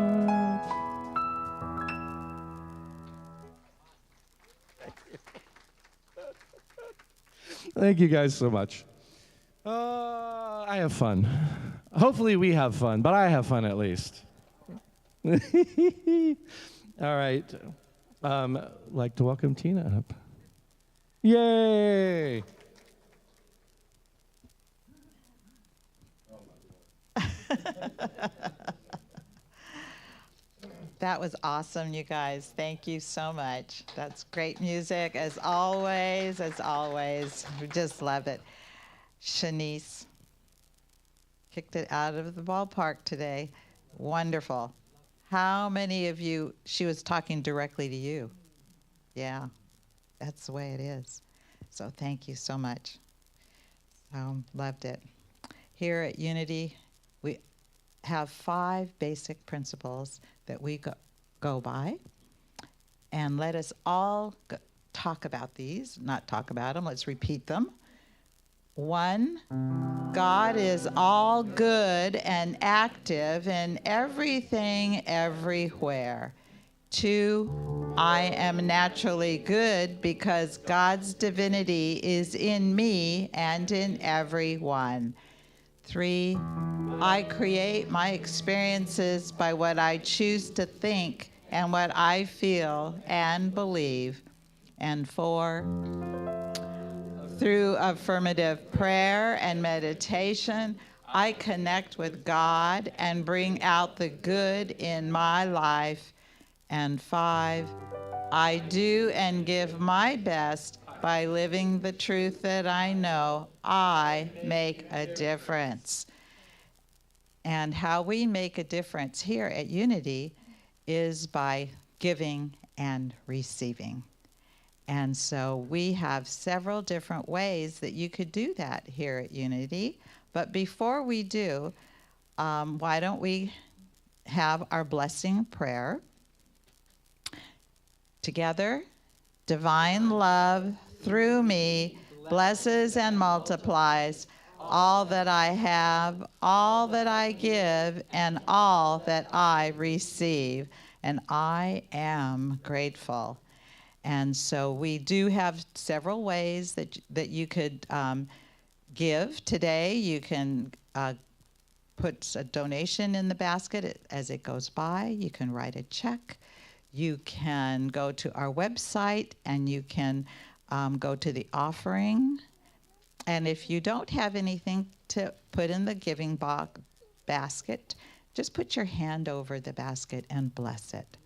Thank you guys so much. I have fun. Hopefully we have fun, but I have fun at least. All right. Like to welcome Tina up. Yay! That was awesome, you guys. Thank you so much. That's great music, as always, as always. We just love it. Chenise kicked it out of the ballpark today. Wonderful. How many of you, she was talking directly to you. Yeah, that's the way it is. So thank you so much. Loved it. Here at Unity, we have 5 basic principles that we go by. And let us all talk about these, not talk about them, let's repeat them. 1, God is all good and active in everything, everywhere. 2, I am naturally good because God's divinity is in me and in everyone. 3, I create my experiences by what I choose to think and what I feel and believe. And 4, through affirmative prayer and meditation, I connect with God and bring out the good in my life. And 5, I do and give my best by living the truth that I know I make a difference. And how we make a difference here at Unity is by giving and receiving. And so we have several different ways that you could do that here at Unity. But before we do, why don't we have our blessing prayer together? Divine love through me blesses and multiplies all that I have, all that I give, and all that I receive. And I am grateful. And so we do have several ways that you could give today. You can put a donation in the basket as it goes by. You can write a check. You can go to our website and you can go to the offering. And if you don't have anything to put in the giving basket, just put your hand over the basket and bless it.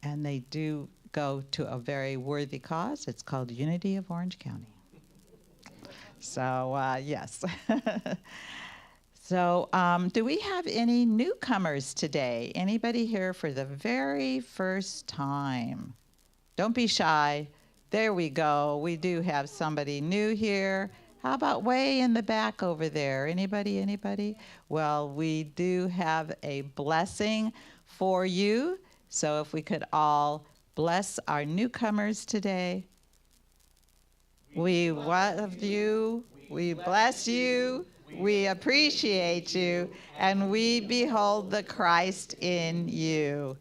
And they do go to a very worthy cause. It's called Unity of Orange County. So, yes. So, do we have any newcomers today? Anybody here for the very first time? Don't be shy. There we go. We do have somebody new here. How about way in the back over there? Anybody? Well, we do have a blessing for you. So if we could all bless our newcomers today. We love you. We bless you. We appreciate you. And we behold the Christ in you.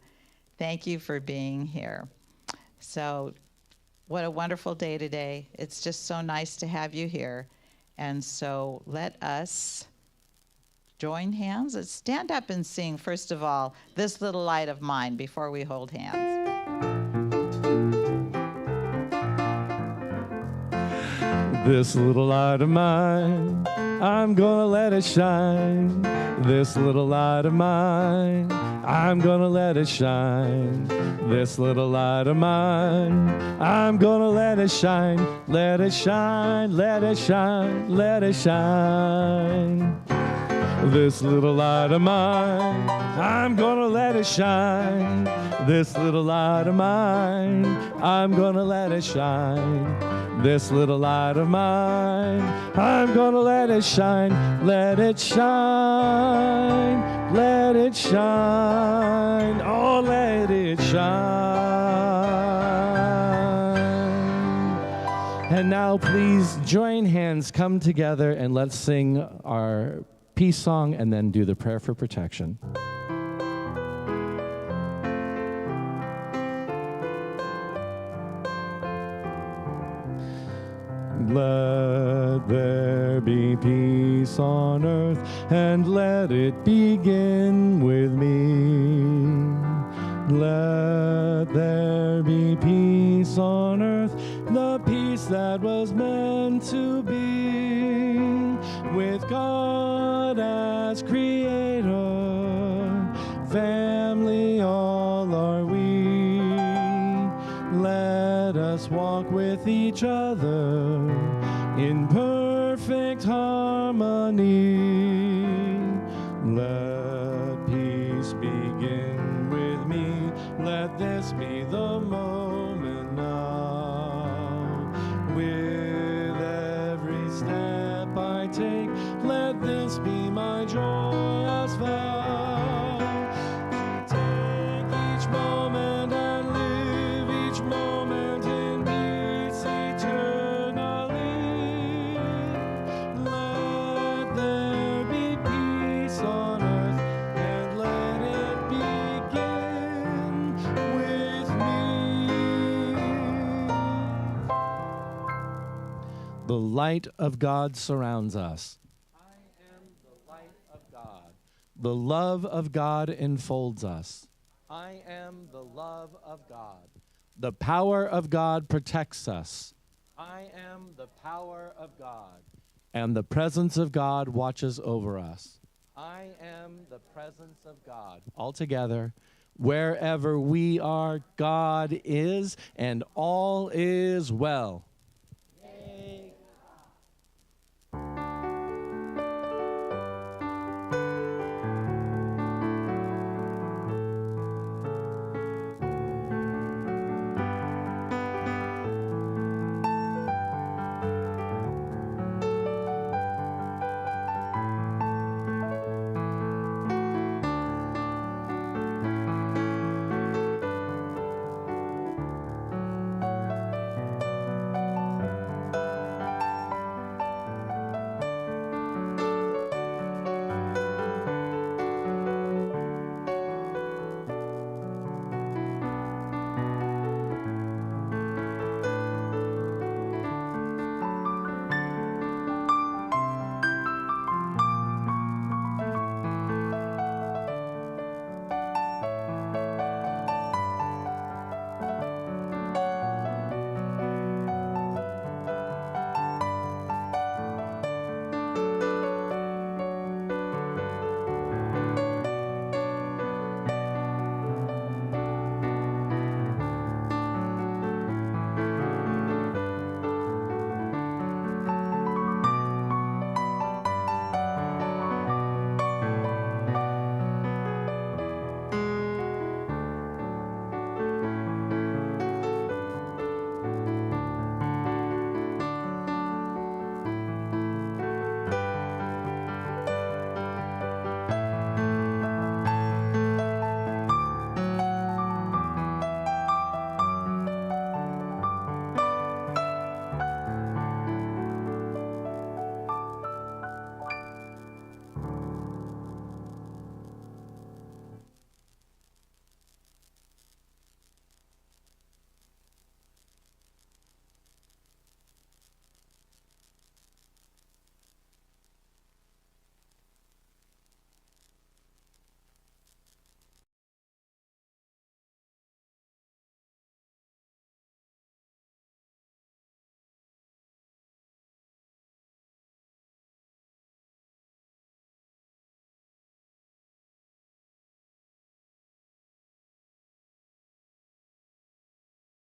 Thank you for being here. So what a wonderful day today. It's just so nice to have you here. And so let us join hands. Let's stand up and sing, first of all, This Little Light of Mine before we hold hands. This little light of mine, I'm gonna let it shine. This little light of mine, I'm gonna let it shine. This little light of mine, I'm gonna let it shine. Let it shine, let it shine, let it shine. This little light of mine, I'm gonna let it shine. This little light of mine, I'm gonna let it shine. This little light of mine, I'm gonna let it shine. Let it shine, let it shine, oh let it shine. And now please join hands, come together, and let's sing our peace song and then do the prayer for protection. Let there be peace on earth, and let it begin with me. Let there be peace on earth, the peace that was meant to be, with God as creator, family all are we. Let us walk with each other in perfect harmony. Let peace begin with me. Let this be the moment now. With every step The light of God surrounds us. I am the light of God. The love of God enfolds us. I am the love of God. The power of God protects us. I am the power of God. And the presence of God watches over us. I am the presence of God. All together, wherever we are, God is, and all is well.